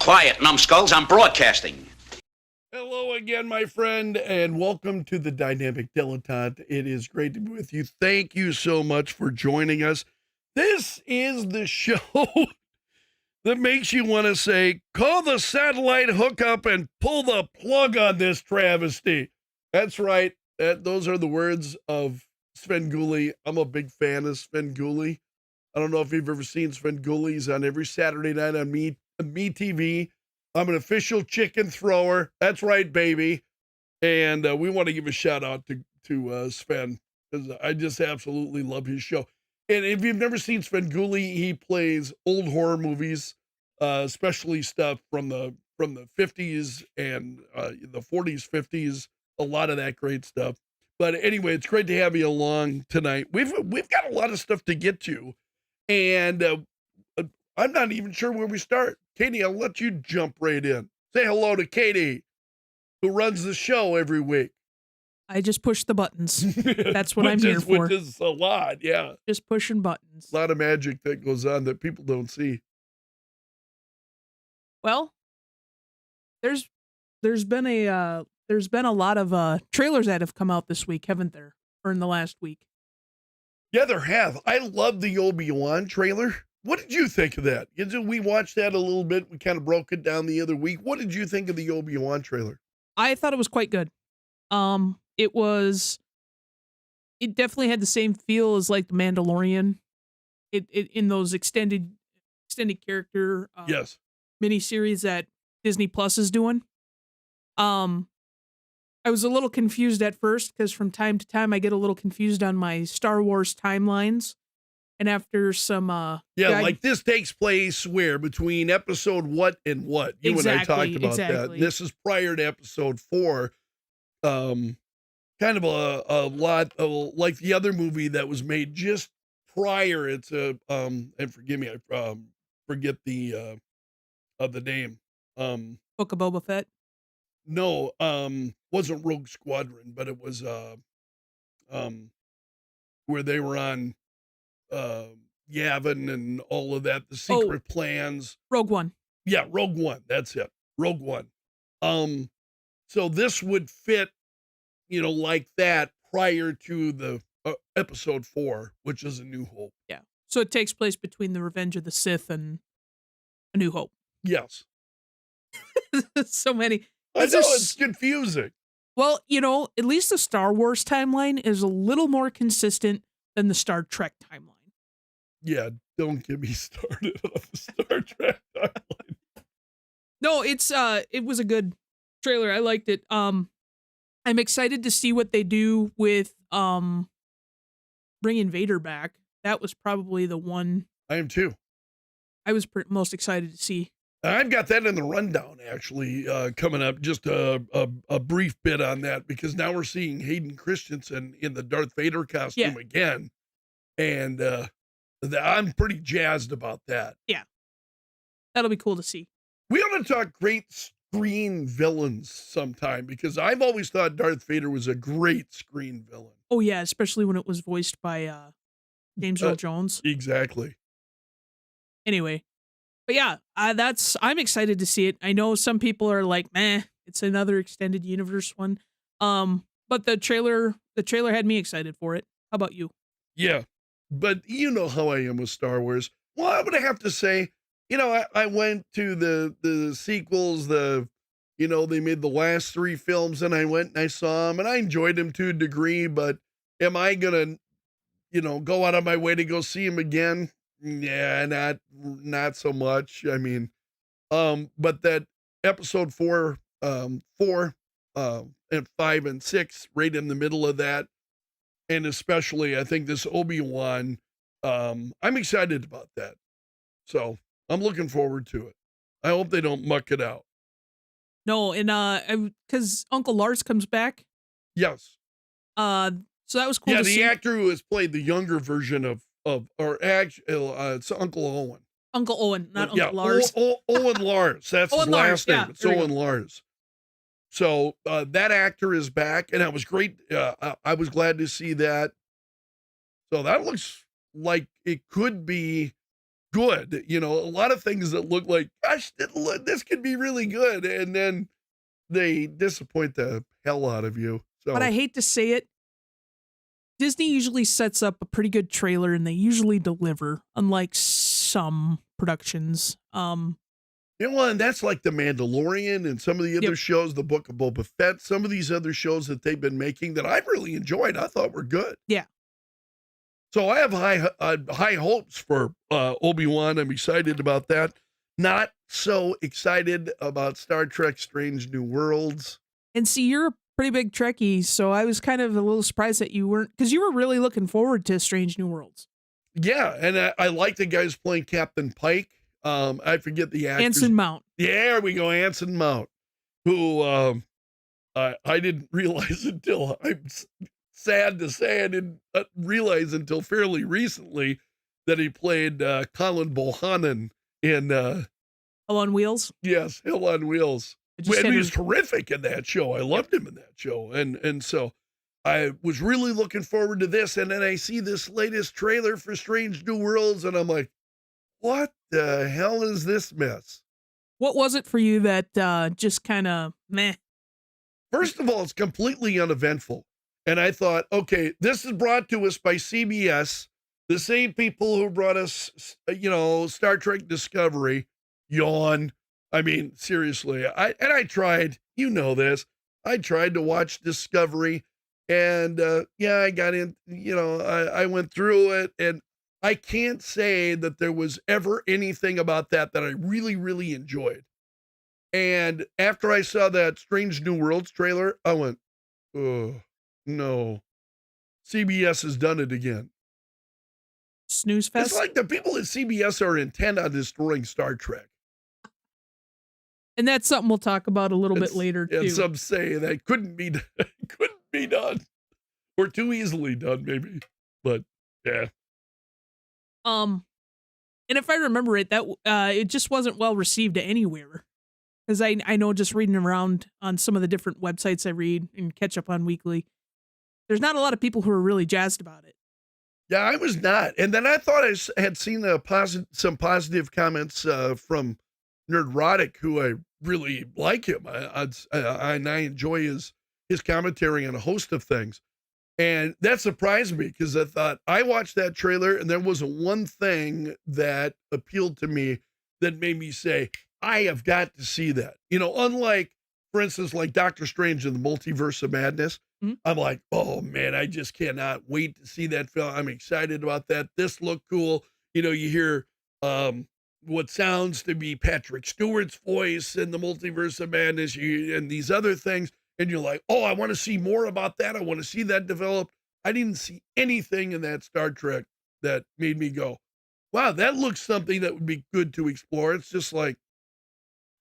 Quiet, numbskulls. I'm broadcasting. Hello again, my friend, and welcome to the Dynamic Dilettante. It is great to be with you. Thank you so much for joining us. This is the show that makes you want to say, call the satellite hookup and pull the plug on this travesty. That's right. Those are the words of Sven Gulli. I'm a big fan of Sven Gulli. I don't know if you've ever seen Sven Gulli. He's on every Saturday night on Me TV. I'm an official chicken thrower. That's right, baby. And we want to give a shout out to Sven, because I just absolutely love his show. And if you've never seen Sven Gulli, he plays old horror movies, especially stuff from the 50s and the 40s, 50s, a lot of that great stuff. But anyway, it's great to have you along tonight. We've got a lot of stuff to get to, and I'm not even sure where we start. Katie, I'll let you jump right in. Say hello to Katie, who runs the show every week. I just push the buttons. That's what I'm here for. Which is a lot, yeah. Just pushing buttons. A lot of magic that goes on that people don't see. Well, there's been a lot of trailers that have come out this week, haven't there? Or in the last week. Yeah, there have. I love the Obi-Wan trailer. What did you think of that? We watched that a little bit. We kind of broke it down the other week. What did you think of the Obi-Wan trailer? I thought it was quite good. It definitely had the same feel as like The Mandalorian. It in those extended character yes, miniseries that Disney Plus is doing. I was a little confused at first because from time to time I get a little confused on my Star Wars timelines. And after some like this takes place where between episode what and what? You and I talked about that. This is prior to episode 4. Kind of a lot like the other movie that was made just prior. It's and forgive me, I forget the name. Book of Boba Fett. No, wasn't Rogue Squadron, but it was where they were on Yavin and all of that, the secret plans. Rogue One. Yeah, Rogue One. That's it. Rogue One. So this would fit, like that prior to the episode 4, which is A New Hope. Yeah. So it takes place between the Revenge of the Sith and A New Hope. Yes. So many. I know, it's confusing. Well, at least the Star Wars timeline is a little more consistent than the Star Trek timeline. Yeah, don't get me started on the Star Trek timeline. No, it was a good trailer. I liked it. I'm excited to see what they do with bringing Vader back. That was probably the one I am too. I was most excited to see. I've got that in the rundown, actually, coming up. Just a brief bit on that, because now we're seeing Hayden Christensen in the Darth Vader costume again. And I'm pretty jazzed about that. Yeah. That'll be cool to see. We ought to talk great screen villains sometime, because I've always thought Darth Vader was a great screen villain. Oh, yeah, especially when it was voiced by James Earl Jones. Exactly. Anyway. But yeah, I'm excited to see it. I know some people are like, meh, it's another extended universe one. But the trailer had me excited for it. How about you? Yeah, but you know how I am with Star Wars. Well, I'm gonna have to say, I went to the sequels. They made the last 3 films, and I went and I saw them, and I enjoyed them to a degree. But am I gonna, go out of my way to go see them again? Yeah, not so much. I mean, but that episode 4, and 5 and 6, right in the middle of that, and especially I think this Obi-Wan, I'm excited about that. So I'm looking forward to it. I hope they don't muck it out. No, and because Uncle Lars comes back. Yes. So that was cool. Yeah, to the see. actor who has played the younger version of it's Uncle Owen. Uncle Owen, not Uncle Lars. Owen Lars. That's his last name. Yeah, it's Owen Lars. So that actor is back, and that was great. I was glad to see that. So that looks like it could be good. You know, a lot of things that look like, gosh, this could be really good. And then they disappoint the hell out of you. But I So, hate to say it, Disney usually sets up a pretty good trailer and they usually deliver, unlike some productions. you know, and that's like The Mandalorian and some of the other Yep. shows, The Book of Boba Fett, some of these other shows that they've been making that I've really enjoyed, I thought were good. Yeah. So I have high hopes for Obi-Wan. I'm excited about that. Not so excited about Star Trek Strange New Worlds. And see, you're a pretty big Trekkie, so I was kind of a little surprised that you weren't, because you were really looking forward to Strange New Worlds. Yeah, and I like the guys playing Captain Pike. I forget the actors. Anson Mount. Yeah, there we go, Anson Mount, who I didn't realize until sad to say I didn't realize until fairly recently that he played Colin Bohannon in Hell on Wheels. yes, Hell on Wheels. I just And had he to- was terrific in that show. I loved him in that show. And so I was really looking forward to this. And then I see this latest trailer for Strange New Worlds, and I'm like, what the hell is this mess? What was it for you that just kind of meh? First of all, it's completely uneventful. And I thought, okay, this is brought to us by CBS, the same people who brought us, Star Trek Discovery. Yawn. I mean, seriously, I tried, you know this, I tried to watch Discovery, and I got in, I went through it, and I can't say that there was ever anything about that I really, really enjoyed. And after I saw that Strange New Worlds trailer, I went, oh, no. CBS has done it again. Snooze It's fest. like the people at CBS are intent on destroying Star Trek. And that's something we'll talk about a little bit later too. And some say that couldn't be done, or too easily done, maybe. But yeah, And if I remember it, that it just wasn't well received anywhere. Because I know, just reading around on some of the different websites I read and catch up on weekly, there's not a lot of people who are really jazzed about it. yeah, I was not. And then I thought had seen some positive comments from Nerdrotic, who I really like him. And I enjoy his commentary on a host of things. And that surprised me because I thought I watched that trailer and there wasn't one thing that appealed to me that made me say, I have got to see that. You know, unlike, for instance, like Doctor Strange in the Multiverse of Madness, I'm like, oh man, I just cannot wait to see that film. I'm excited about that. This looked cool. You know, you hear what sounds to be Patrick Stewart's voice in the Multiverse of Madness and these other things. And you're like, oh, I want to see more about that. I want to see that develop. I didn't see anything in that Star Trek that made me go, wow, that looks something that would be good to explore. It's just like,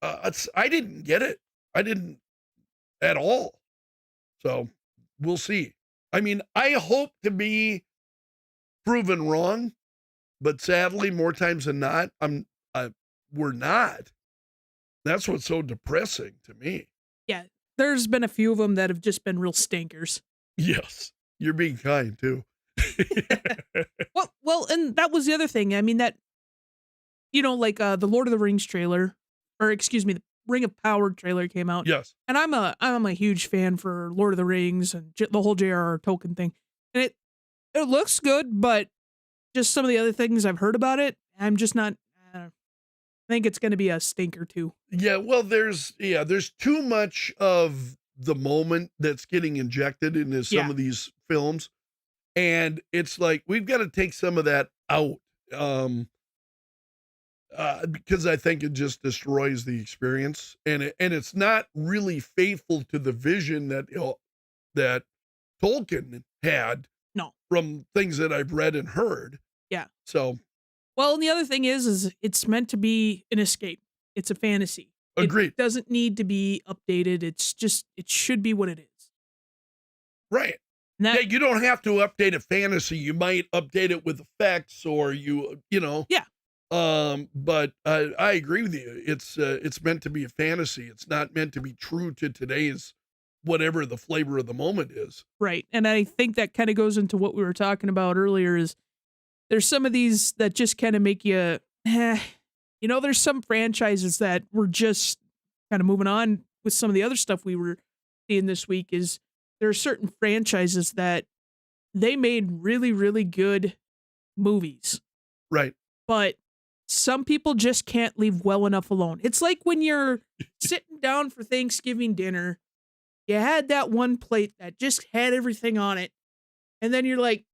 I didn't get it. I didn't at all. So we'll see. I mean, I hope to be proven wrong, but sadly, more times than not, we're not. That's what's so depressing to me. Yeah, there's been a few of them that have just been real stinkers. Yes, you're being kind too. Well, and that was the other thing. I mean, that, like the Lord of the Rings trailer, or excuse me, the Ring of Power trailer came out. Yes. And I'm a huge fan for Lord of the Rings and the whole J.R.R. Tolkien thing. And it looks good, but just some of the other things I've heard about it, I'm just not. I think it's going to be a stinker too. Yeah, well, there's too much of the moment that's getting injected into some of these films, and it's like we've got to take some of that out, because I think it just destroys the experience, and it's not really faithful to the vision that Tolkien had. No. From things that I've read and heard. Yeah. So. Well, and the other thing is it's meant to be an escape. It's a fantasy. Agreed. It doesn't need to be updated. It should be what it is. Right. Yeah, you don't have to update a fantasy. You might update it with effects, or Yeah. But I agree with you. It's meant to be a fantasy. It's not meant to be true to today's whatever the flavor of the moment is. Right. And I think that kind of goes into what we were talking about earlier. Is there's some of these that just kind of make you there's some franchises that were just kind of moving on with some of the other stuff we were seeing this week. Is there are certain franchises that they made really, really good movies, Right. but some people just can't leave well enough alone. It's like when you're sitting down for Thanksgiving dinner, you had that one plate that just had everything on it, and then you're like,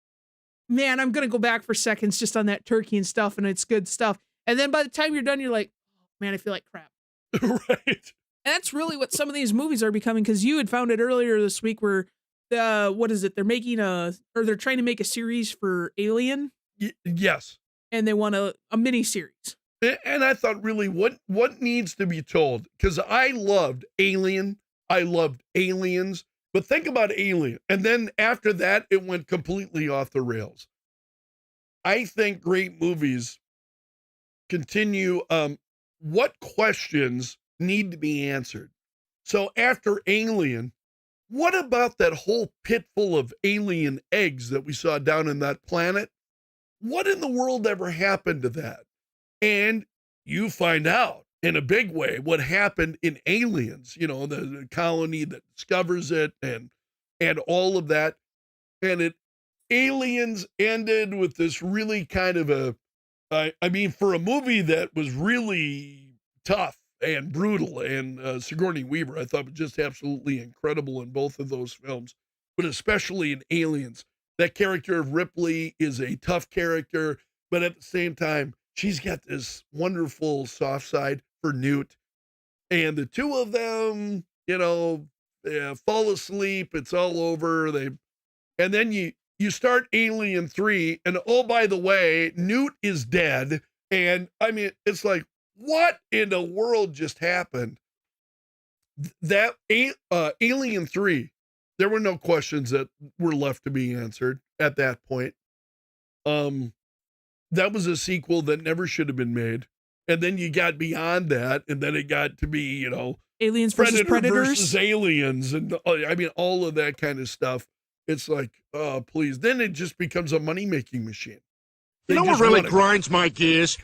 man, I'm going to go back for seconds just on that turkey and stuff, and it's good stuff. And then by the time you're done, you're like, oh, man, I feel like crap. Right. And that's really what some of these movies are becoming, because you had found it earlier this week where, what is it? They're trying to make a series for Alien. Yes. And they want a mini series. And I thought, really, what needs to be told? Because I loved Alien. I loved Aliens. But think about Alien. And then after that, it went completely off the rails. I think great movies continue. What questions need to be answered? So after Alien, what about that whole pit full of alien eggs that we saw down in that planet? What in the world ever happened to that? And you find out in a big way what happened in Aliens, the colony that discovers it and all of that. And Aliens ended with this really kind of for a movie that was really tough and brutal, and Sigourney Weaver, I thought, was just absolutely incredible in both of those films, but especially in Aliens. That character of Ripley is a tough character, but at the same time, she's got this wonderful soft side for Newt. And the two of them, fall asleep. It's all over. And then you start Alien 3, and oh, by the way, Newt is dead. And I mean, it's like, what in the world just happened? That Alien 3, there were no questions that were left to be answered at that point. That was a sequel that never should have been made. And then you got beyond that, and then it got to be, Aliens versus Predators versus Aliens, and all of that kind of stuff. It's like, oh, please. Then it just becomes a money-making machine. You know what really grinds my gears?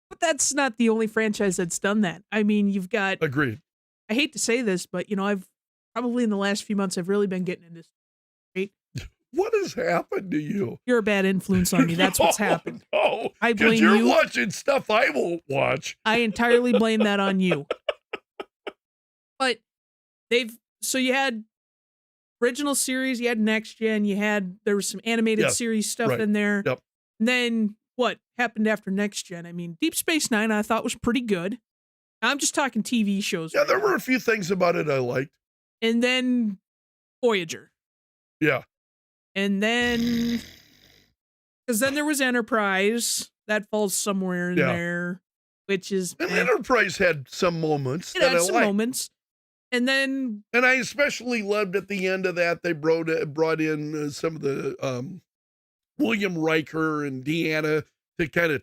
But that's not the only franchise that's done that. I mean, you've got... Agreed. I hate to say this, but, I've probably in the last few months, I've really been getting into... Right? What has happened to you? You're a bad influence on me. That's what's happened. No, I blame you're you. watching stuff I won't watch. I entirely blame that on you. But so you had original series, you had next gen, there was some animated series stuff in there. Yep. And then what happened after next gen? I mean, Deep Space Nine I thought was pretty good. I'm just talking TV shows. Yeah, there were a few things about it I liked. And then Voyager. Yeah. And then, because then there was Enterprise that falls somewhere in there, which is. And Enterprise had some moments. It had some moments. And then. And I especially loved at the end of that, they brought in some of the William Riker and Deanna to kind of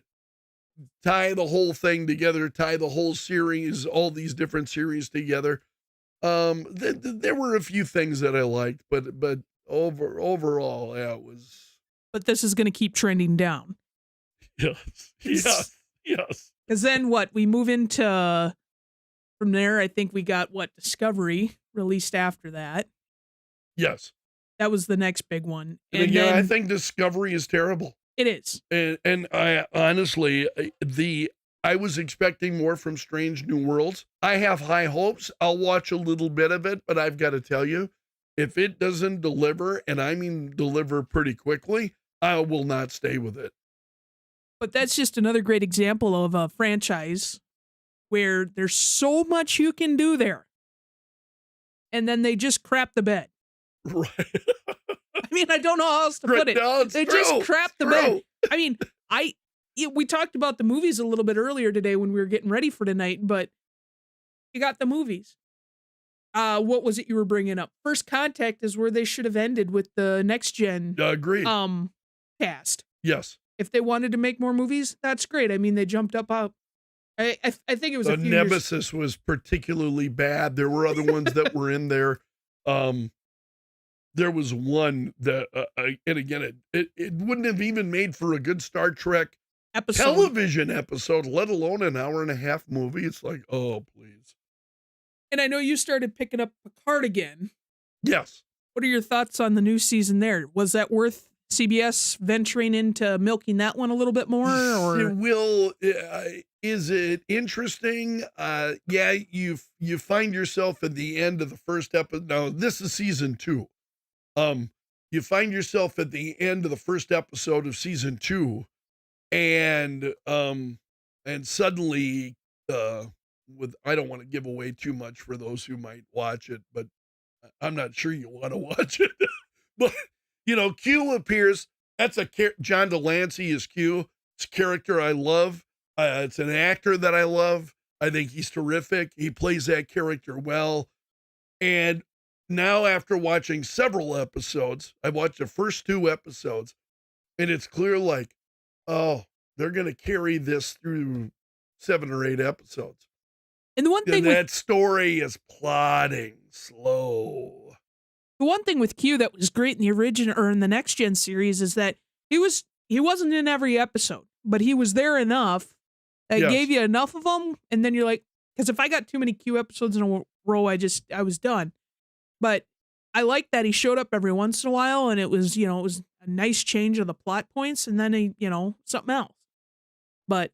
tie the whole thing together, tie the whole series, all these different series together. There were a few things that I liked, but overall, yeah, it was. But this is going to keep trending down. Yes. Because then what? We move into, from there, I think we got Discovery released after that. Yes. That was the next big one. And then, I think Discovery is terrible. It is. And I honestly, I was expecting more from Strange New Worlds. I have high hopes. I'll watch a little bit of it, but I've got to tell you, if it doesn't deliver, and I mean deliver pretty quickly, I will not stay with it. But that's just another great example of a franchise where there's so much you can do there. And then they just crap the bed. Right. I mean, I don't know how else to put it. No, they just crap the bed. I mean, we talked about the movies a little bit earlier today when we were getting ready for tonight, but you got the movies. What was it you were bringing up? First Contact is where they should have ended with the next gen. Agreed. Cast. Yes. If they wanted to make more movies, that's great. I mean, they jumped up out. I think it was the a few Nemesis years. Was particularly bad. There were other ones that were in there. there was one that, and again, it wouldn't have even made for a good Star Trek Episode. television episode, let alone an hour and a half movie. It's like, oh, please. And I know you started picking up Picard again. Yes. What are your thoughts on the new season there? Was that worth CBS venturing into milking that one a little bit more? Or Is it interesting? Yeah, you find yourself at the end of the first episode. Now, this is season 2. You find yourself at the end of the first episode of season 2, and suddenly, I don't want to give away too much for those who might watch it, but I'm not sure you want to watch it. But Q appears. That's John Delancey is Q. It's a character I love. It's an actor that I love. I think he's terrific. He plays that character well. And now, after watching several episodes, I watched the first 2 episodes, and it's clear, like, oh, they're going to carry this through 7 or 8 episodes. And the one thing that story is plodding slow. The one thing with Q that was great in the original or in the Next Gen series is that he wasn't in every episode, but he was there enough that gave you enough of them, and then you're like, because if I got too many Q episodes in a row, I was done. But I like that he showed up every once in a while, and it was a nice change of the plot points, and then something else. But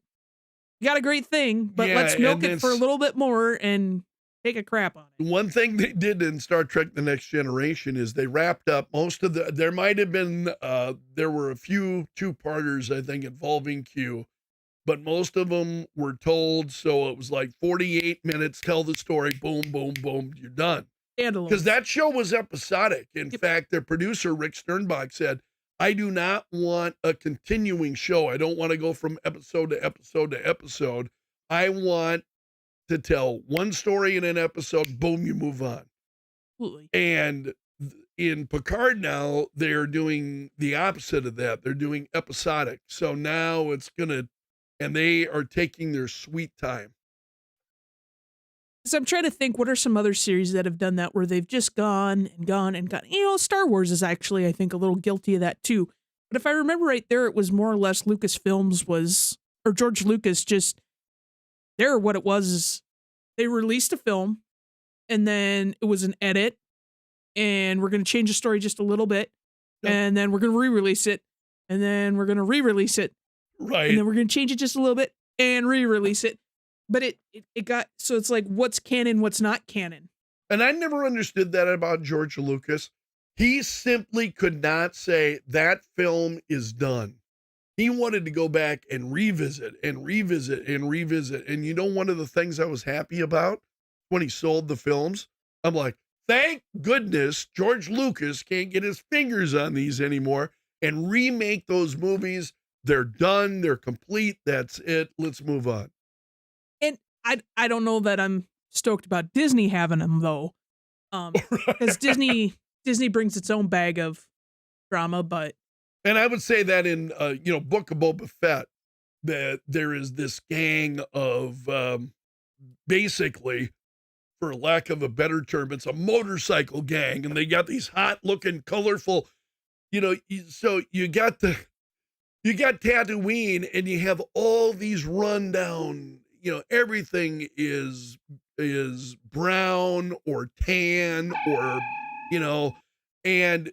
you got a great thing, but let's milk it for a little bit more and take a crap on it. One thing they did in Star Trek The Next Generation is they wrapped up most of there might have been, there were a few 2-parters, I think, involving Q, but most of them were told, so it was like 48 minutes, tell the story, boom, boom, boom, you're done. Because that show was episodic. In fact, their producer, Rick Sternbach, said, I do not want a continuing show. I don't want to go from episode to episode to episode. I want to tell one story in an episode, boom, you move on. Absolutely. And in Picard now, they're doing the opposite of that. They're doing episodic. So now and they are taking their sweet time. So I'm trying to think, what are some other series that have done that where they've just gone and gone and gone? Star Wars is actually, I think, a little guilty of that too. But if I remember right there, it was more or less Lucasfilms or George Lucas what it was is they released a film and then it was an edit and we're going to change the story just a little bit. Yep. And then we're going to re-release it and then we're going to re-release it. Right. And then we're going to change it just a little bit and re-release it. But it got, so it's like, what's canon, what's not canon. And I never understood that about George Lucas. He simply could not say that film is done. He wanted to go back and revisit and revisit and revisit. And one of the things I was happy about when he sold the films, I'm like, thank goodness George Lucas can't get his fingers on these anymore and remake those movies. They're done. They're complete. That's it. Let's move on. And I don't know that I'm stoked about Disney having them though. Because Disney brings its own bag of drama, but. And I would say that in, Book of Boba Fett, that there is this gang of, basically, for lack of a better term, it's a motorcycle gang, and they got these hot-looking, colorful, so you got Tatooine, and you have all these rundown, everything is brown or tan or, and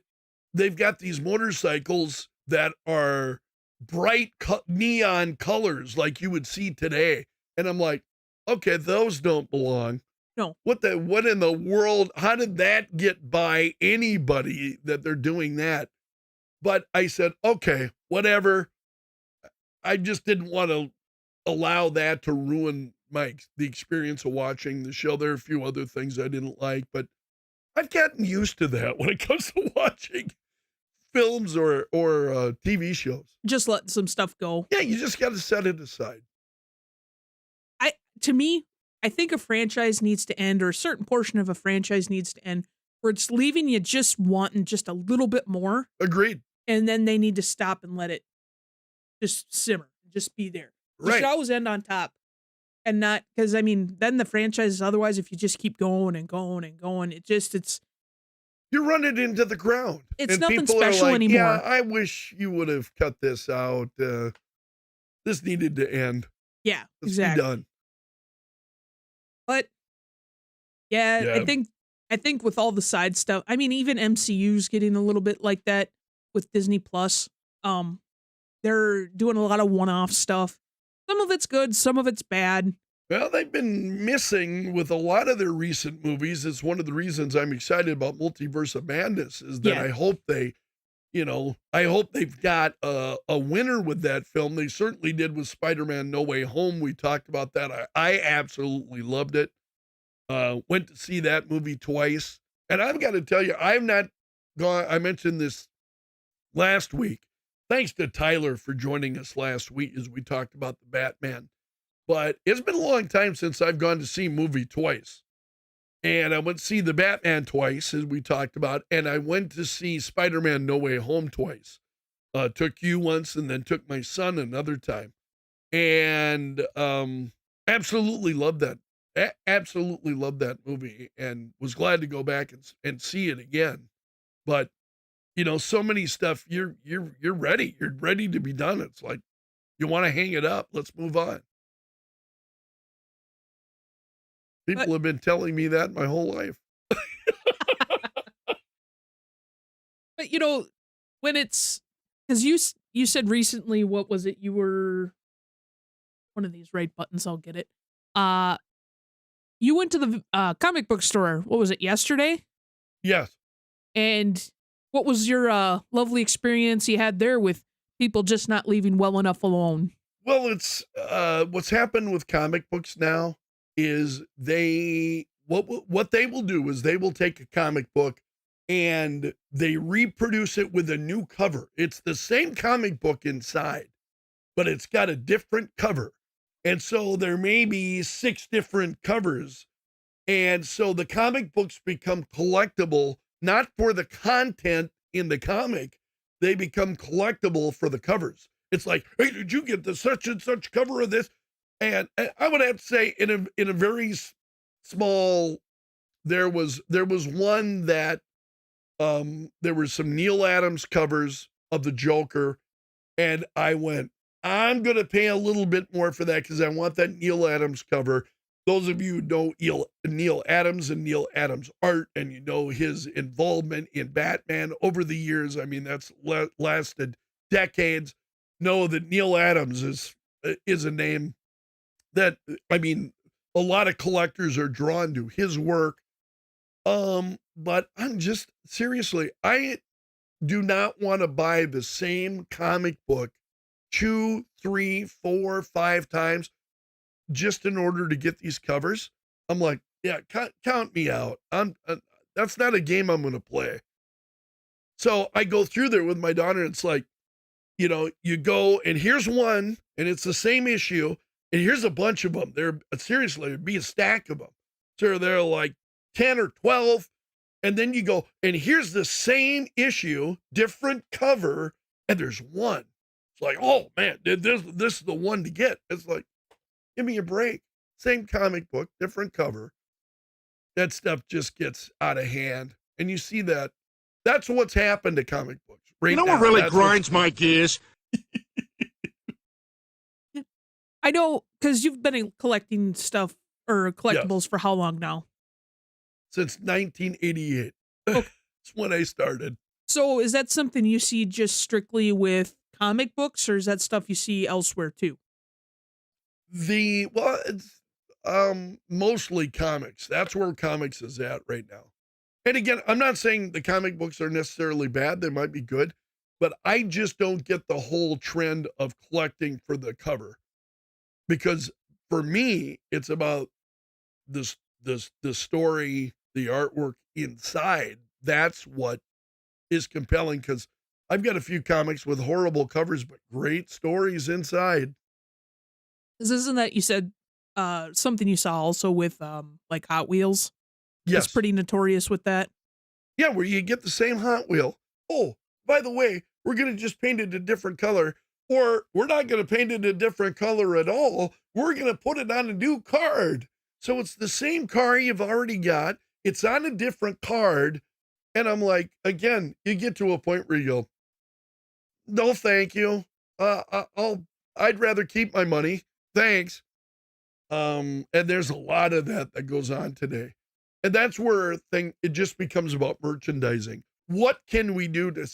they've got these motorcycles that are bright neon colors like you would see today. And I'm like, okay, those don't belong. No. What in the world? How did that get by anybody that they're doing that? But I said, okay, whatever. I just didn't want to allow that to ruin the experience of watching the show. There are a few other things I didn't like, but I've gotten used to that when it comes to watching films or TV shows. Just letting some stuff go. Yeah, you just got to set it aside. To me, I think a franchise needs to end, or a certain portion of a franchise needs to end, where it's leaving you just wanting just a little bit more. Agreed. And then they need to stop and let it just simmer, just be there. It should always end on top. And not, because then the franchise, otherwise, if you just keep going and going and going, it's you run it into the ground. It's and nothing people special are like, anymore. Yeah, I wish you would have cut this out. This needed to end. Yeah, Let's exactly. be done. But yeah, Yeah. I think with all the side stuff, I mean, even MCU's getting a little bit like that with Disney Plus. They're doing a lot of one-off stuff. Some of it's good, some of it's bad. Well, they've been missing with a lot of their recent movies. It's one of the reasons I'm excited about Multiverse of Madness is that Yeah. I hope I hope they've got a winner with that film. They certainly did with Spider-Man No Way Home. We talked about that. I absolutely loved it. Went to see that movie twice. And I've got to tell you, I've not gone, I mentioned this last week. Thanks to Tyler for joining us last week as we talked about the Batman. But it's been a long time since I've gone to see a movie twice. And I went to see the Batman twice, as we talked about, and I went to see Spider-Man No Way Home twice. Took you once and then took my son another time. And absolutely loved that. Absolutely loved that movie and was glad to go back and see it again. But so many stuff you're ready. You're ready to be done. It's like you want to hang it up. Let's move on. People have been telling me that my whole life. But when it's because you said recently, what was it? You were one of these right buttons. I'll get it. You went to the comic book store. What was it, yesterday? Yes. And what was your lovely experience you had there with people just not leaving well enough alone? Well, it's what's happened with comic books now is what they will do is they will take a comic book and they reproduce it with a new cover. It's the same comic book inside, but it's got a different cover. And so there may be 6 different covers. And so the comic books become collectible, not for the content in the comic, they become collectible for the covers. It's like, hey, did you get the such and such cover of this? And I would have to say in a very small, there was one that there were some Neil Adams covers of the Joker. And I went, I'm going to pay a little bit more for that because I want that Neil Adams cover. Those of you who know Neil Adams and Neil Adams' art and his involvement in Batman over the years, I mean, that's lasted decades, know that Neil Adams is a name that, I mean, a lot of collectors are drawn to his work. But I'm just, seriously, I do not want to buy the same comic book 2, 3, 4, 5 times just in order to get these covers. I'm like, yeah, count me out. That's not a game I'm going to play. So I go through there with my daughter. And it's like, you go and here's one and it's the same issue. And here's a bunch of them. Seriously, it'd be a stack of them. So they're like 10 or 12. And then you go, and here's the same issue, different cover. And there's one. It's like, oh man, this is the one to get. It's like, give me a break. Same comic book, different cover. That stuff just gets out of hand. And you see that. That's what's happened to comic books right now. What really grinds my gears? I know, because you've been collecting stuff or collectibles for how long now? Since 1988. That's when I started. So is that something you see just strictly with comic books, or is that stuff you see elsewhere too? It's mostly comics. That's where comics is at right now. And again, I'm not saying the comic books are necessarily bad. They might be good, but I just don't get the whole trend of collecting for the cover. Because for me, it's about the story, the artwork inside. That's what is compelling, because I've got a few comics with horrible covers, but great stories inside. Isn't that, you said, something you saw also with like Hot Wheels? Yes. It's pretty notorious with that. Yeah, where you get the same Hot Wheel. Oh, by the way, we're going to just paint it a different color. Or we're not going to paint it a different color at all. We're going to put it on a new card. So it's the same car you've already got. It's on a different card. And I'm like, again, you get to a point where you go, no, thank you. I'd rather keep my money. Thanks. And there's a lot of that goes on today. And that's where it just becomes about merchandising. What can we do to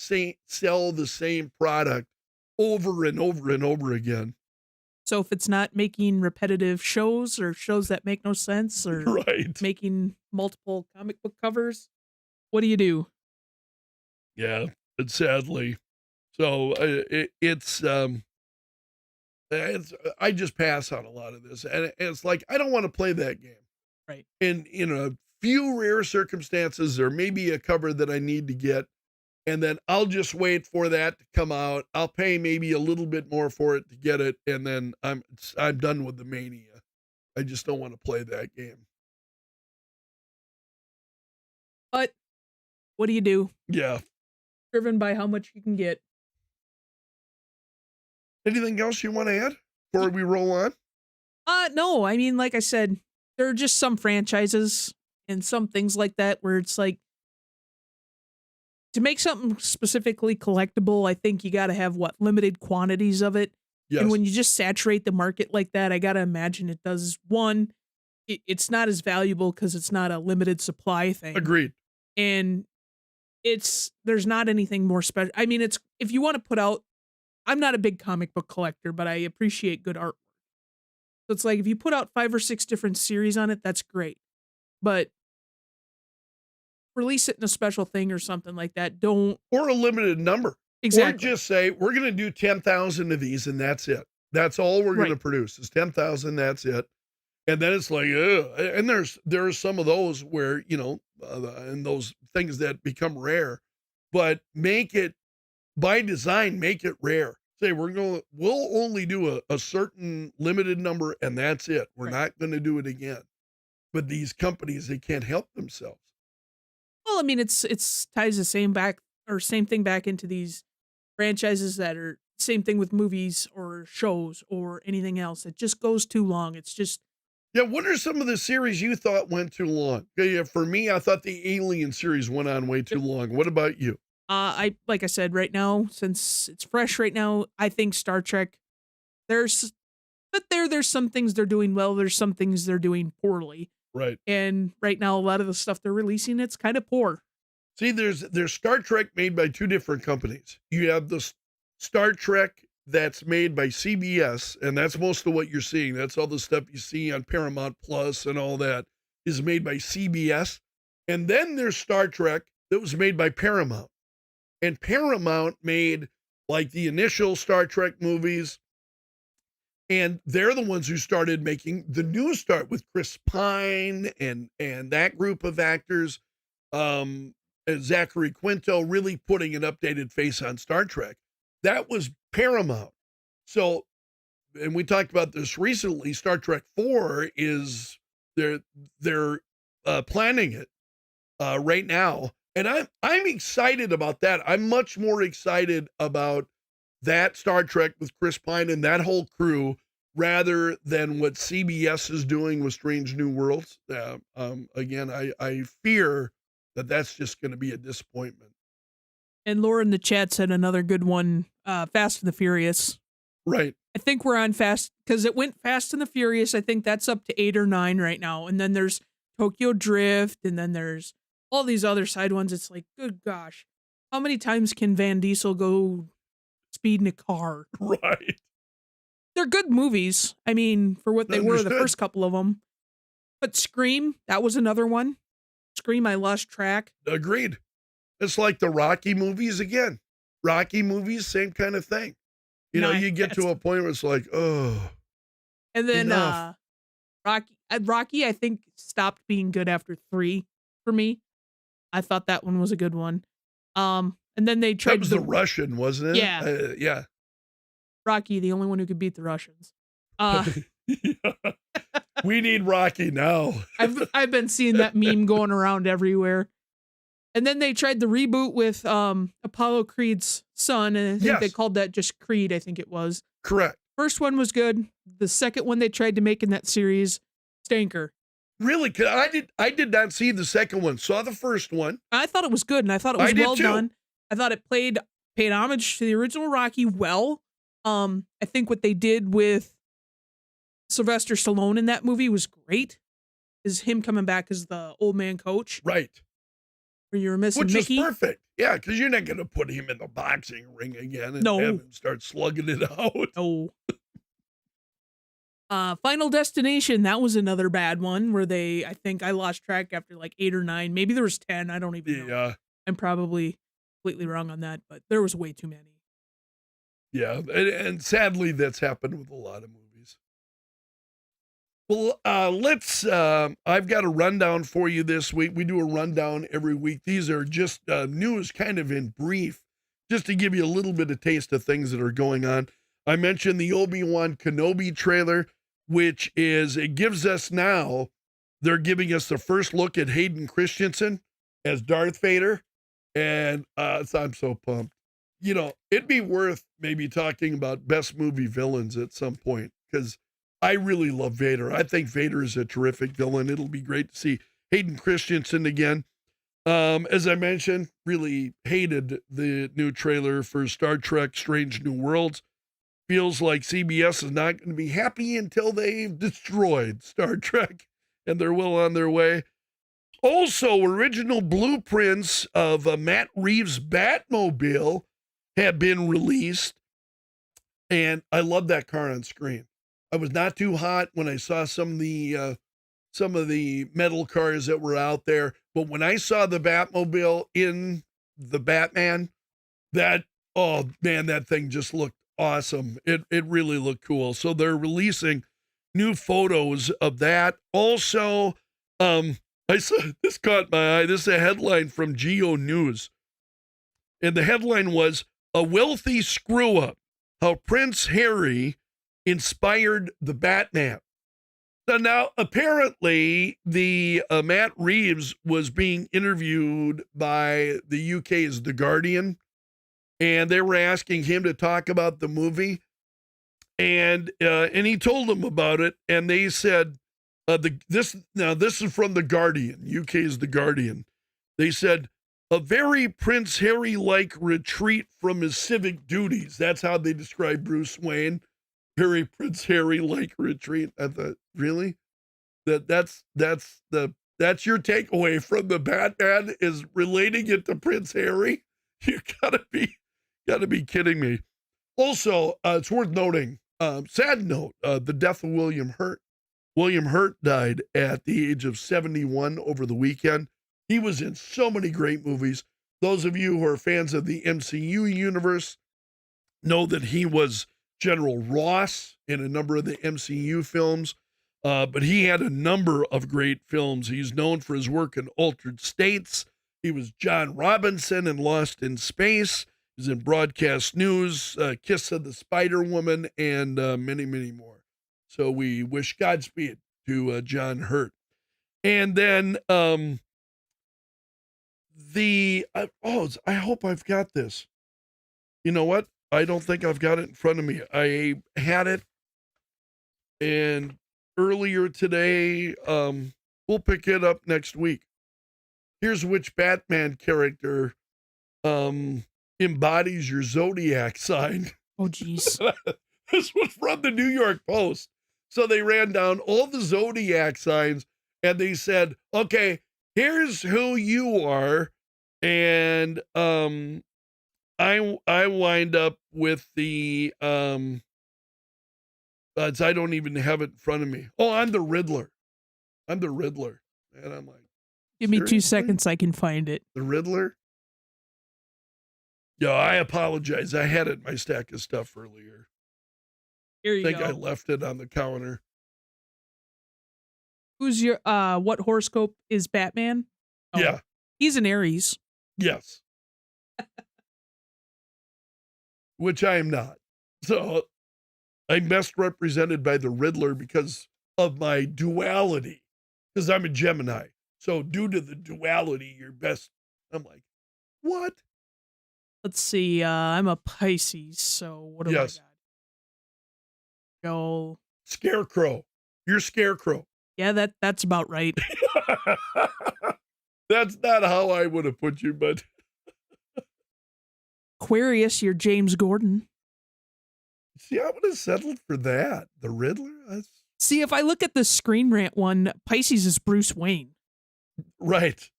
sell the same product over and over and over again? So if it's not making repetitive shows or shows that make no sense or Right. making multiple comic book covers, what do you do? Yeah, but sadly. So I just pass on a lot of this. And it's like, I don't want to play that game. Right. And in a few rare circumstances, there may be a cover that I need to get. And then I'll just wait for that to come out. I'll pay maybe a little bit more for it to get it. And then I'm done with the mania. I just don't want to play that game. But what do you do? Yeah. Driven by how much you can get. Anything else you want to add before we roll on? No, I mean, like I said, there are just some franchises and some things like that where it's like, to make something specifically collectible, I think you got to have limited quantities of it. Yes. And when you just saturate the market like that, I got to imagine it does one, it's not as valuable because it's not a limited supply thing. Agreed. And there's not anything more special. I mean, if you want to put out, I'm not a big comic book collector, but I appreciate good artwork. So it's like, if you put out 5 or 6 different series on it, that's great. But release it in a special thing or something like that. Or a limited number. Exactly. Or just say, we're going to do 10,000 of these and that's it. That's all we're going to produce is 10,000. That's it. And then it's like, and there's some of those where, and those things that become rare, but make it by design, make it rare. Say we'll only do a certain limited number and that's it. We're not going to do it again. But these companies, they can't help themselves. Well, I mean, it's ties the same thing back into these franchises that are same thing with movies or shows or anything else. It just goes too long. It's just. Yeah. What are some of the series you thought went too long? Yeah. For me, I thought the Alien series went on way too long. What about you? Like I said, right now, since it's fresh right now, I think Star Trek, there's some things they're doing well. There's some things they're doing poorly. Right. And right now, a lot of the stuff they're releasing, it's kind of poor. See, there's Star Trek made by 2 different companies. You have the Star Trek that's made by CBS, and that's most of what you're seeing. That's all the stuff you see on Paramount Plus and all that is made by CBS. And then there's Star Trek that was made by Paramount. And Paramount made like the initial Star Trek movies. And they're the ones who started making the new start with Chris Pine and that group of actors, and Zachary Quinto really putting an updated face on Star Trek. That was Paramount. So, and we talked about this recently. Star Trek 4 is they're planning it right now, and I'm excited about that. I'm much more excited about that Star Trek with Chris Pine and that whole crew rather than what CBS is doing with Strange New Worlds. Again, I fear that that's just going to be a disappointment. And Laura in the chat said another good one, Fast and the Furious. Right. I think we're on Fast because it went Fast and the Furious. I think that's up to 8 or 9 right now. And then there's Tokyo Drift, and then there's all these other side ones. It's like, good gosh, how many times can Van Diesel go speed in a car? Right. They're good movies. I mean, for what they were, the first couple of them. But Scream, that was another one. Scream, I lost track. Agreed. It's like the Rocky movies again. Rocky movies, same kind of thing. You get to a point where it's like, oh. And then Rocky, I think, stopped being good after 3 for me. I thought that one was a good one. And then they tried. That was the Russian, wasn't it? Yeah. Yeah. Rocky, the only one who could beat the Russians. We need Rocky now. I've been seeing that meme going around everywhere. And then they tried the reboot with Apollo Creed's son, and I think they called that just Creed, I think it was. Correct. First one was good. The second one they tried to make in that series, stanker. Really? 'Cause I did not see the second one. Saw the first one. I thought it was good, and I thought it was I did well too. done. I thought it paid homage to the original Rocky well. I think what they did with Sylvester Stallone in that movie was great. Is him coming back as the old man coach, Right. where you were missing Which Mickey. is perfect. Yeah, because you're not going to put him in the boxing ring again and No. have him start slugging it out. Oh. Final Destination, that was another bad one where I think I lost track after like 8 or 9. Maybe there was 10. I don't even know. Yeah. I'm probably completely wrong on that, but there was way too many. Yeah. And sadly, that's happened with a lot of movies. Well, I've got a rundown for you this week. We do a rundown every week. These are just news kind of in brief, just to give you a little bit of taste of things that are going on. I mentioned the Obi-Wan Kenobi trailer, which it gives us now, they're giving us the first look at Hayden Christensen as Darth Vader. And I'm so pumped. You know, it'd be worth maybe talking about best movie villains at some point, because I really love Vader. I think Vader is a terrific villain. It'll be great to see Hayden Christensen again. As I mentioned, really hated the new trailer for Star Trek Strange New Worlds. Feels like CBS is not going to be happy until they've destroyed Star Trek, and they're well on their way. Also, original blueprints of Matt Reeves' Batmobile have been released, and I love that car on screen. I was not too hot when I saw some of the metal cars that were out there, but when I saw the Batmobile in the Batman, oh man, that thing just looked awesome. It really looked cool. So they're releasing new photos of that. Also, I saw, this caught my eye. This is a headline from Geo News, and the headline was "A Wealthy Screw Up: How Prince Harry Inspired the Batman." So now, apparently, the Matt Reeves was being interviewed by the UK's The Guardian, and they were asking him to talk about the movie, and he told them about it, and they said, this is from The Guardian, UK's The Guardian. They said, "A very Prince Harry-like retreat from his civic duties." That's how they describe Bruce Wayne. Very Prince Harry-like retreat. I thought, really? That's your takeaway from the Batman, is relating it to Prince Harry? You gotta be kidding me. Also, it's worth noting, sad note, the death of William Hurt. William Hurt died at the age of 71 over the weekend. He was in so many great movies. Those of you who are fans of the MCU universe know that he was General Ross in a number of the MCU films, but he had a number of great films. He's known for his work in Altered States. He was John Robinson in Lost in Space. He's in Broadcast News, Kiss of the Spider Woman, and many, many more. So we wish Godspeed to John Hurt. And then I hope I've got this. You know what? I don't think I've got it in front of me. I had it, and earlier today, we'll pick it up next week. Here's which Batman character embodies your zodiac sign. Oh, geez. This was from the New York Post. So they ran down all the zodiac signs, and they said, okay, here's who you are. And I wind up with the I don't even have it in front of me. Oh, I'm the Riddler. And I'm like, Give me 2 seriously? seconds. I can find it. The Riddler? Yeah, I apologize. I had it in my stack of stuff earlier. Here you I think go. I left it on the counter. Who's your what horoscope is Batman? Oh, Yeah. He's an Aries. Yes. Which I am not. So I'm best represented by the Riddler because of my duality. Because I'm a Gemini. So due to the duality, you're best. I'm like, what? Let's see. I'm a Pisces, so what do Yes. I got? Go. Scarecrow. You're Scarecrow. Yeah, that's about right. That's not how I would have put you, but Aquarius, you're James Gordon. see, I would have settled for that. The Riddler? That's See, if I look at the Screen Rant one, Pisces is Bruce Wayne. right.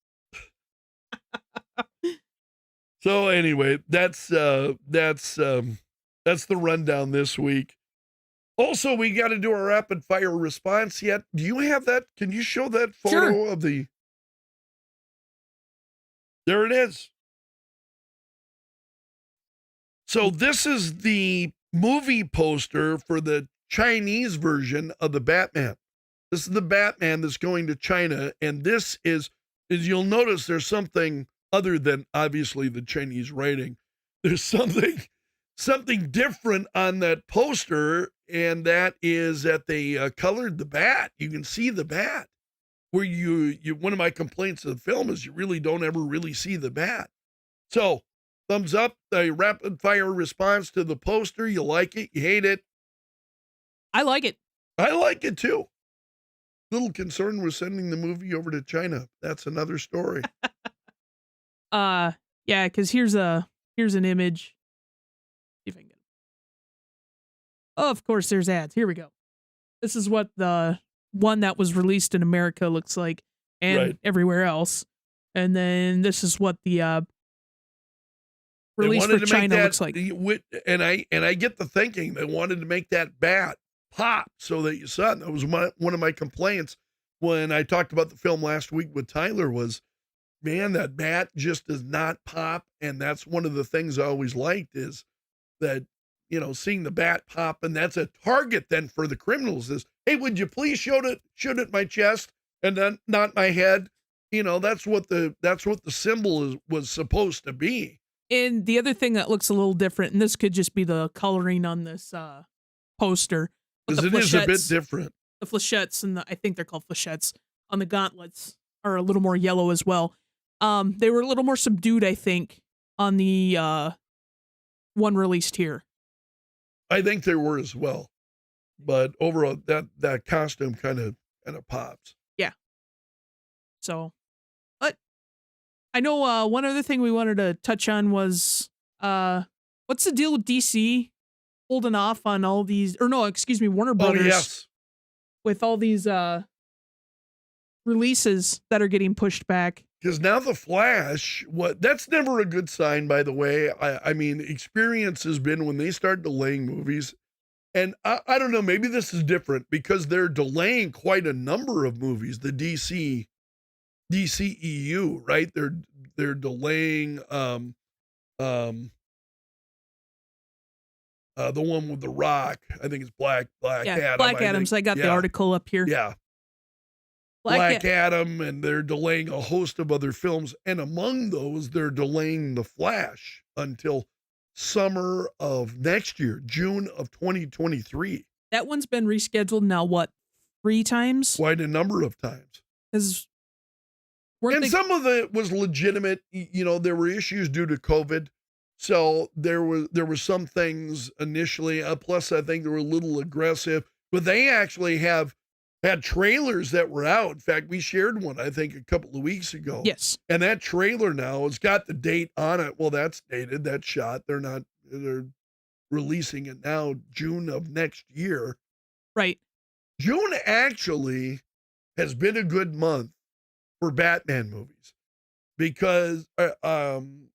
So anyway, that's the rundown this week. Also, we got to do our rapid fire response yet. Do you have that? Can you show that photo of the? There it is. So this is the movie poster for the Chinese version of the Batman. This is the Batman that's going to China, and this is you'll notice there's something other than obviously the Chinese writing. There's something different on that poster, and that is that they colored the bat. You can see the bat. Where you one of my complaints of the film is you really don't ever really see the bat. So, thumbs up, a rapid fire response to the poster. You like it? You hate it? I like it. I like it too. Little concerned with sending the movie over to China. That's another story. Yeah, because here's an image. See if I can get it. Oh, of course, there's ads. Here we go. This is what the one that was released in America looks like, and everywhere else. And then this is what the release for China looks like. And I get the thinking they wanted to make that bat pop so that you saw it. That was one of my complaints when I talked about the film last week with Tyler was, man, that bat just does not pop. And that's one of the things I always liked is that, seeing the bat pop, and that's a target then for the criminals is, hey, would you please shoot at my chest and then not my head? That's what the symbol was supposed to be. And the other thing that looks a little different, and this could just be the coloring on this poster, because it is a bit different. The flechettes, and I think they're called flechettes, on the gauntlets are a little more yellow as well. They were a little more subdued, I think, on the one released here. I think they were as well, but overall, that costume kind of pops. Yeah. So, but I know one other thing we wanted to touch on was what's the deal with DC holding off on all these, or no, excuse me, Warner Brothers. Oh, yes. With all these releases that are getting pushed back. Because now the Flash, that's never a good sign, by the way. I mean, experience has been when they start delaying movies, and I don't know, maybe this is different because they're delaying quite a number of movies. The DCEU, right? They're delaying the one with The Rock. I think it's Black Adam. Black Adams. I got the article up here. Yeah. Black Adam, and they're delaying a host of other films. And among those, they're delaying The Flash until summer of next year, June of 2023. That one's been rescheduled now, what, 3 times? Quite a number of times. Some of it was legitimate. There were issues due to COVID. So there were some things initially, plus I think they were a little aggressive, but they actually had trailers that were out. In fact, we shared one, I think, a couple of weeks ago. Yes. And that trailer now has got the date on it. Well, that's dated, that's shot. They're releasing it now, June of next year. Right. June actually has been a good month for Batman movies because, and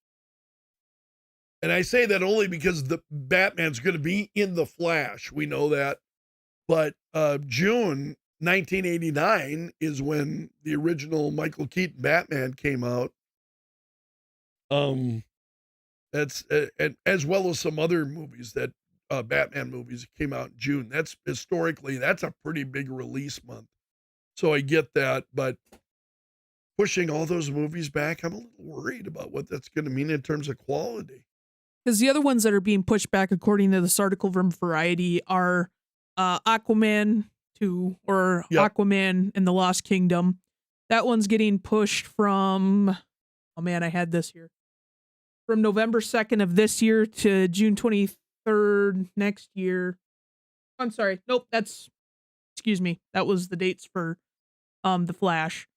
I say that only because the Batman's going to be in The Flash. We know that. But June 1989 is when the original Michael Keaton Batman came out. That's as well as some other movies that Batman movies came out in June. That's a pretty big release month. So I get that, but pushing all those movies back, I'm a little worried about what that's going to mean in terms of quality. Because the other ones that are being pushed back, according to this article from Variety, are Aquaman 2 or Aquaman and the Lost Kingdom. That one's getting pushed from, oh man, I had this here. From November 2nd of this year to June 23rd next year. I'm sorry. Nope, excuse me. That was the dates for The Flash.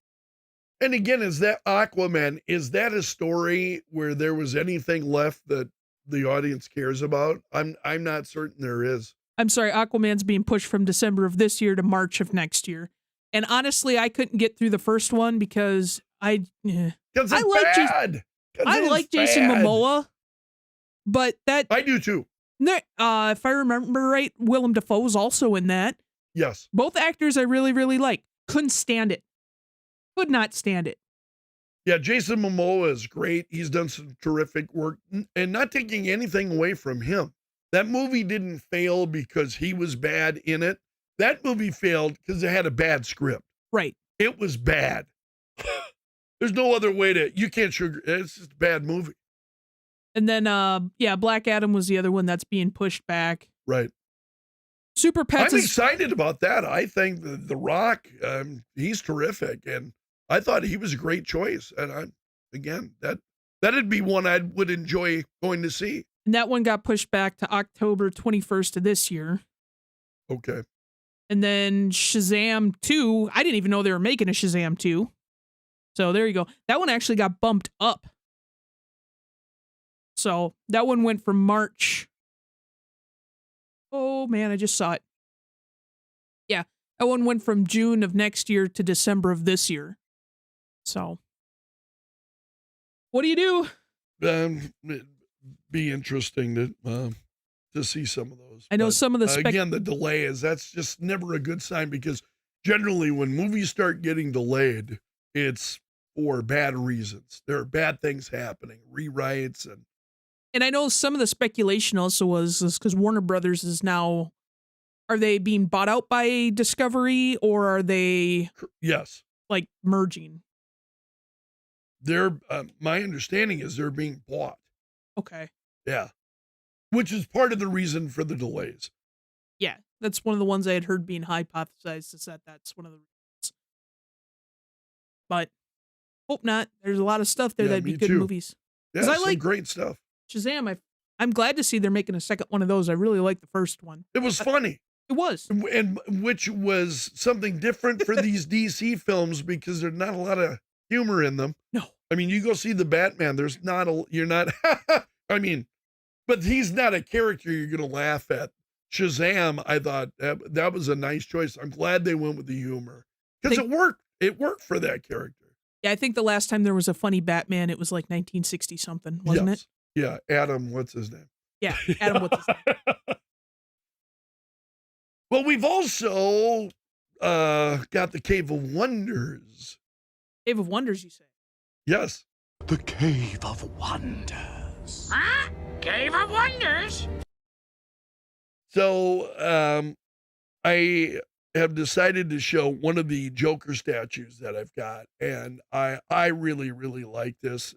And again, is that Aquaman, is that a story where there was anything left that the audience cares about? I'm not certain there is. I'm sorry, Aquaman's being pushed from December of this year to March of next year. And honestly, I couldn't get through the first one because I Because it's like bad. I like Jason Momoa, but that I do too. if I remember right, Willem Dafoe's also in that. Yes. Both actors I really, really like. Couldn't stand it. Could not stand it. Yeah, Jason Momoa is great. He's done some terrific work, and not taking anything away from him. That movie didn't fail because he was bad in it. That movie failed because it had a bad script. Right. It was bad. There's no other way you can't sugar. It's just a bad movie. And then, Black Adam was the other one that's being pushed back. Right. Super Pets I'm is excited about that. I think the Rock, he's terrific, and I thought he was a great choice. And that'd be one I would enjoy going to see. and that one got pushed back to October 21st of this year. Okay. And then Shazam 2, I didn't even know they were making a Shazam 2. So there you go. That one actually got bumped up. So that one went from March. Oh man, I just saw it. Yeah, that one went from June of next year to December of this year. So, what do you do? It'd be interesting to see some of those. I know But, some of the again, the delay that's just never a good sign, because generally when movies start getting delayed, it's for bad reasons. There are bad things happening, rewrites, And I know some of the speculation also was because Warner Brothers is now, are they being bought out by Discovery or are they yes, like merging? they're my understanding is they're being bought. Okay. Yeah, which is part of the reason for the delays. Yeah, that's one of the ones I had heard being hypothesized, is that's one of the reasons. But hope not. There's a lot of stuff there Yeah, that'd be me good too. movies. Yeah, 'Cause I some like great stuff. Shazam, I'm glad to see they're making a second one of those. I really like the first one. It was funny. It was. And which was something different for these DC films, because there's not a lot of humor in them. No. I mean, you go see the Batman, you're not, I mean, but he's not a character you're going to laugh at. Shazam, I thought that was a nice choice. I'm glad they went with the humor, because it worked. It worked for that character. Yeah, I think the last time there was a funny Batman, it was like 1960 something, wasn't Yes. it? Yeah. Adam, what's his name? Yeah, Adam with his Well, we've also got the Cave of Wonders. Cave of Wonders, you say? Yes. The Cave of Wonders. Huh? Cave of Wonders? So I have decided to show one of the Joker statues that I've got, and I really, really like this.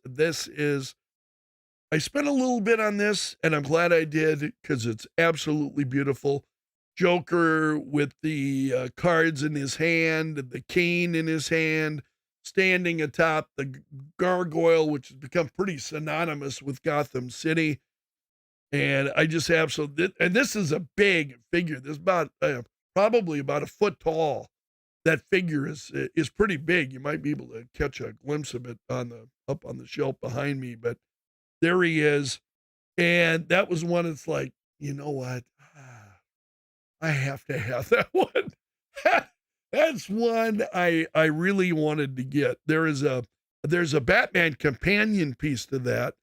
I spent a little bit on this, and I'm glad I did, because it's absolutely beautiful. Joker with the cards in his hand, the cane in his hand, standing atop the gargoyle, which has become pretty synonymous with Gotham City. And I just absolutely, and this is a big figure. This is about probably about a foot tall. That figure is pretty big. You might be able to catch a glimpse of it up on the shelf behind me, but there he is. And that was one. It's like, you know what? I have to have that one. That's one I really wanted to get. There's a Batman companion piece to that,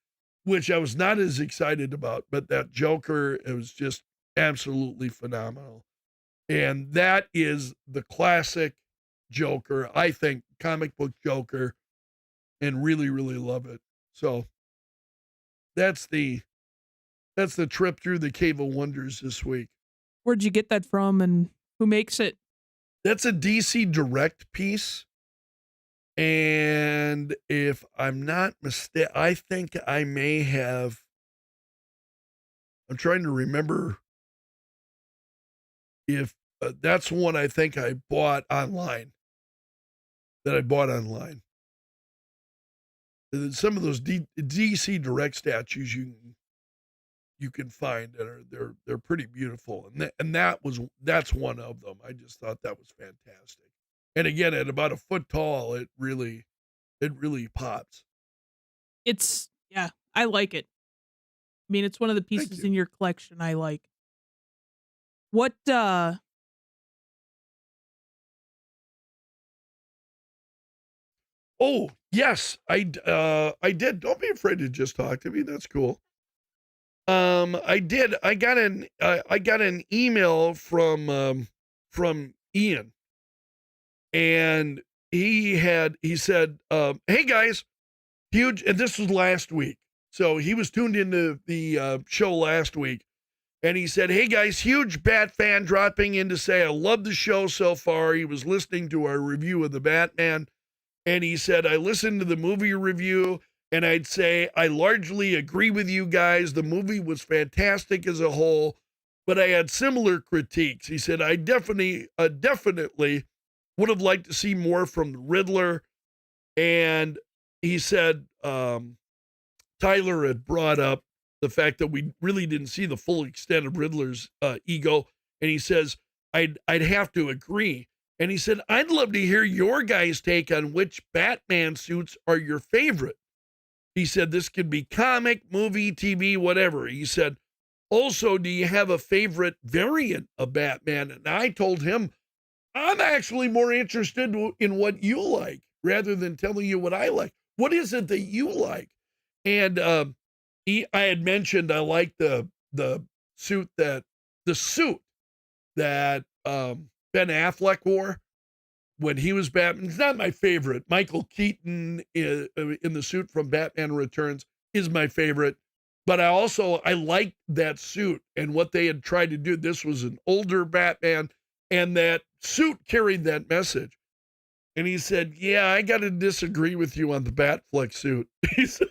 which I was not as excited about, but that Joker, it was just absolutely phenomenal. And that is the classic Joker, I think, comic book Joker, and really, really love it. So that's the trip through the Cave of Wonders this week. Where'd you get that from and who makes it? That's a DC Direct piece. And if I'm not mistaken, I think I may have, I'm trying to remember if that's one I think I bought online. Some of those DC Direct statues you can find that are they're pretty beautiful, and that's one of them. I just thought that was fantastic. And again, at about a foot tall, it really pops. Yeah, I like it. I mean, it's one of the Thank pieces you. in your collection I like. What Oh, yes, I did. Don't be afraid to just talk to me. That's cool. I did. I got an email from Ian, and he said, "Hey guys, huge." And this was last week, so he was tuned into the show last week, and he said, "Hey guys, huge Bat fan dropping in to say I love the show so far." He was listening to our review of the Batman. And he said, I listened to the movie review, and I'd say I largely agree with you guys. The movie was fantastic as a whole, but I had similar critiques. He said, I definitely would have liked to see more from the Riddler. And he said, Tyler had brought up the fact that we really didn't see the full extent of Riddler's ego. And he says, I'd have to agree. And he said, I'd love to hear your guys' take on which Batman suits are your favorite. He said, this could be comic, movie, TV, whatever. He said, also, do you have a favorite variant of Batman? And I told him, I'm actually more interested in what you like rather than telling you what I like. What is it that you like? And I had mentioned I like the suit that Ben Affleck wore when he was Batman. It's not my favorite. Michael Keaton in the suit from Batman Returns is my favorite. But I liked that suit and what they had tried to do. This was an older Batman, and that suit carried that message. And he said, yeah, I got to disagree with you on the Batfleck suit. He said,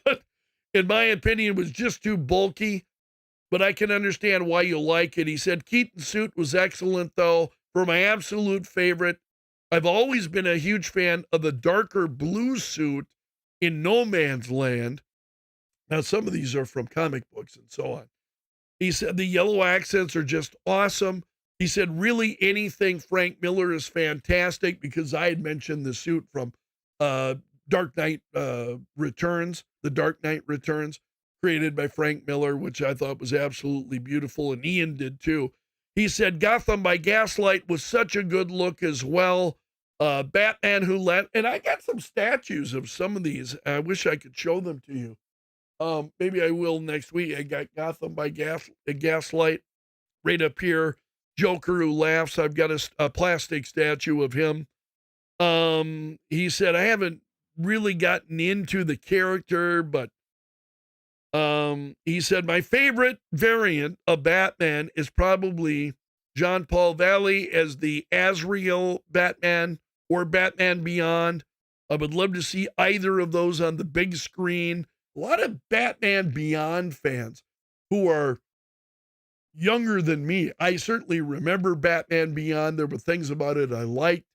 in my opinion, it was just too bulky, but I can understand why you like it. He said, Keaton's suit was excellent, though. For my absolute favorite, I've always been a huge fan of the darker blue suit in No Man's Land. Now, some of these are from comic books and so on. He said the yellow accents are just awesome. He said, really, anything Frank Miller is fantastic, because I had mentioned the suit from Dark Knight Returns, The Dark Knight Returns, created by Frank Miller, which I thought was absolutely beautiful, and Ian did too. He said, Gotham by Gaslight was such a good look as well. Batman Who Let, and I got some statues of some of these. I wish I could show them to you. Maybe I will next week. I got Gotham by Gaslight right up here. Joker Who Laughs. I've got a plastic statue of him. He said, I haven't really gotten into the character, but he said, my favorite variant of Batman is probably John Paul Valley as the Azrael Batman or Batman Beyond. I would love to see either of those on the big screen. A lot of Batman Beyond fans who are younger than me. I certainly remember Batman Beyond. There were things about it I liked.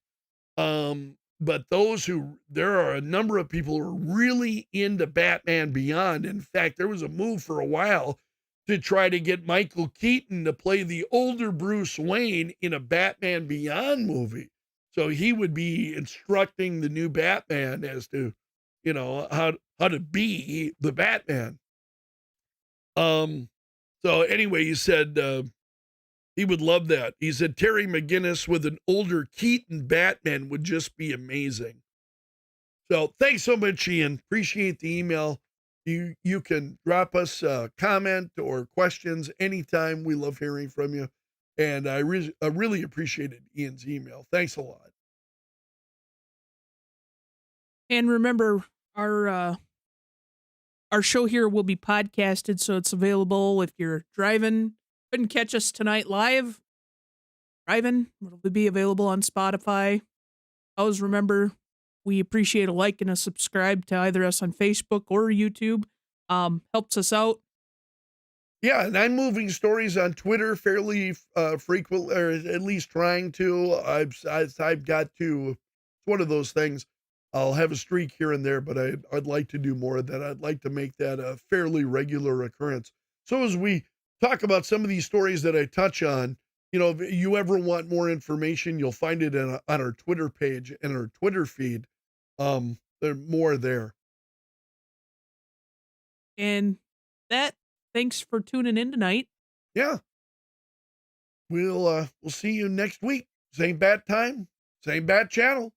But there are a number of people who are really into Batman Beyond. In fact, there was a move for a while to try to get Michael Keaton to play the older Bruce Wayne in a Batman Beyond movie. So he would be instructing the new Batman as to, how to be the Batman. So anyway, he said he would love that. He said Terry McGinnis with an older Keaton Batman would just be amazing. So thanks so much, Ian. Appreciate the email. You can drop us a comment or questions anytime. We love hearing from you. And I really appreciated Ian's email. Thanks a lot. And remember, our show here will be podcasted, so it's available if you're driving. Couldn't catch us tonight live. Driving, it'll be available on Spotify. Always remember, we appreciate a like and a subscribe to either us on Facebook or YouTube. Helps us out. Yeah, and I'm moving stories on Twitter fairly frequently, or at least trying to. I've got to. It's one of those things. I'll have a streak here and there, but I'd like to do more of that. I'd like to make that a fairly regular occurrence. So as we talk about some of these stories that I touch on you know, if you ever want more information, you'll find it on our Twitter page and our Twitter feed. There's more there. And that, thanks for tuning in tonight. Yeah. We'll see you next week. Same bat time, same bat channel.